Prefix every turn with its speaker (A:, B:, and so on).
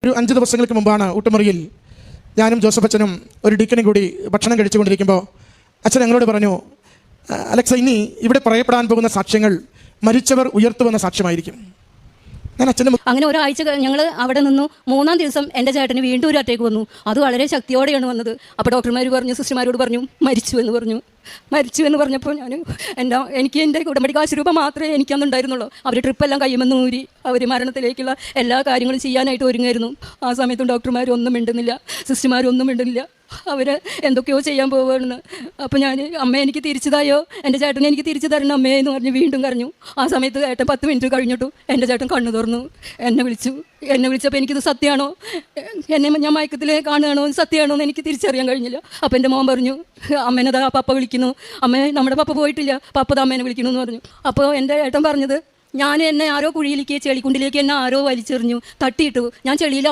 A: ഒരു 5 ദിവസങ്ങൾക്ക് മുമ്പാണ് ഊട്ടുമുറിയിൽ ഞാനും ജോസഫ് അച്ഛനും ഒരു ഡീക്കനും കൂടി ഭക്ഷണം കഴിച്ചുകൊണ്ടിരിക്കുമ്പോൾ അച്ഛൻ ഞങ്ങളോട് പറഞ്ഞു, അലക്സ, ഇനി ഇവിടെ പറയപ്പെടാൻ പോകുന്ന സാക്ഷ്യങ്ങൾ മരിച്ചവർ ഉയർത്തുവന്ന സാക്ഷ്യമായിരിക്കും. ഞാൻ അച്ഛൻ്റെ
B: അങ്ങനെ ഒരാഴ്ച ഞങ്ങൾ അവിടെ നിന്നു. 3-ാം ദിവസം എൻ്റെ ചേട്ടന് വീണ്ടും ഒരു അറ്റാക്ക് വന്നു. അത് വളരെ ശക്തിയോടെയാണ് വന്നത്. അപ്പോൾ ഡോക്ടർമാർ പറഞ്ഞു, സിസ്റ്റർമാരോട് പറഞ്ഞു മരിച്ചു എന്ന് പറഞ്ഞു. മരിച്ചു എന്ന് പറഞ്ഞപ്പോൾ എനിക്ക് എൻ്റെ ഉടമ്പടി കാശ് രൂപ മാത്രമേ എനിക്കന്നുണ്ടായിരുന്നുള്ളൂ. അവർ ട്രിപ്പെല്ലാം കഴിയുമെന്ന് ഊരി അവർ മരണത്തിലേക്കുള്ള എല്ലാ കാര്യങ്ങളും ചെയ്യാനായിട്ട് ഒരുങ്ങായിരുന്നു. ആ സമയത്തും ഡോക്ടർമാരൊന്നും മിണ്ടുന്നില്ല, സിസ്റ്റർമാരൊന്നും മിണ്ടുന്നില്ല. അവർ എന്തൊക്കെയോ ചെയ്യാൻ പോവുകയാണെന്ന്. അപ്പോൾ ഞാൻ, അമ്മ എനിക്ക് തിരിച്ചതായോ, എൻ്റെ ചേട്ടനെ എനിക്ക് തിരിച്ചു തരണം അമ്മേ എന്ന് പറഞ്ഞ് വീണ്ടും കരഞ്ഞു. ആ സമയത്ത് ചേട്ടൻ 10 മിനിറ്റ് കഴിഞ്ഞിട്ടു എൻ്റെ ചേട്ടൻ കണ്ണു തുറന്നു എന്നെ വിളിച്ചപ്പോൾ എനിക്കിത് സത്യമാണോ, ഞാൻ മയക്കത്തിൽ കാണുകയാണോ, സത്യമാണോ എന്ന് എനിക്ക് തിരിച്ചറിയാൻ കഴിഞ്ഞില്ല. അപ്പോൾ എൻ്റെ മോൻ പറഞ്ഞു, അമ്മേനതാ പപ്പ വിളിക്കുന്നു, അമ്മേ നമ്മുടെ പപ്പ പോയിട്ടില്ല, പപ്പ അമ്മേനെ വിളിക്കുന്നു എന്ന് പറഞ്ഞു. അപ്പോൾ എൻ്റെ ഏട്ടൻ പറഞ്ഞത്, എന്നെ ആരോ കുഴിയിലേക്ക് ചെളിക്കുണ്ടിലേക്ക് എന്നെ ആരോ വലിച്ചെറിഞ്ഞു, തട്ടിയിട്ടു, ഞാൻ ചെളിയിൽ